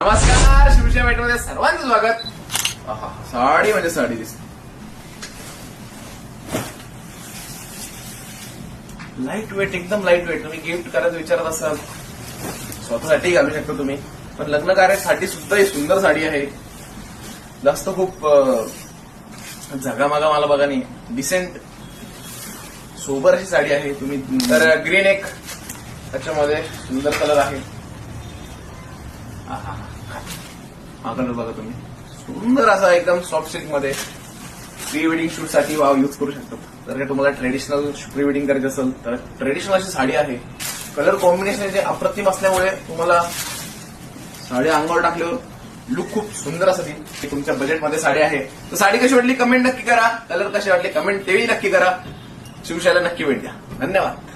नमस्कार, शिवसेना भेटमध्ये सर्वांचं स्वागत. साडी म्हणजे साडी दिसते. लाईट वेट, एकदम लाईट वेट. तुम्ही गिफ्ट करायचं विचारत असाल, स्वतःसाठी घालू शकता तुम्ही, पण लग्न कार्यासाठी सुद्धा ही सुंदर साडी आहे. जास्त खूप झगामागा मला बघा नाही, डिसेंट सोबर अशी साडी आहे. तुम्ही तर ग्रीन एक त्याच्यामध्ये सुंदर कलर आहे. हा कलर बघा तुम्ही, सुंदर असा एकदम सॉफ्ट सिल्क मध्ये प्री वेडिंग शूट साठी वाव यूज करू शकतो. जर का तुम्हाला ट्रेडिशनल प्री वेडिंग करायचं असेल तर ट्रेडिशनल अशी साडी आहे. कलर कॉम्बिनेशन जे अप्रतिम असल्यामुळे तुम्हाला साडी अंगावर टाकल्यावर लुक खूप सुंदर असेल. ही तुमच्या बजेटमध्ये साडी आहे. तर साडी कशी वाटली कमेंट नक्की करा. कलर कशी वाटली कमेंट तेही नक्की करा. शिवशाला नक्की भेट द्या. धन्यवाद.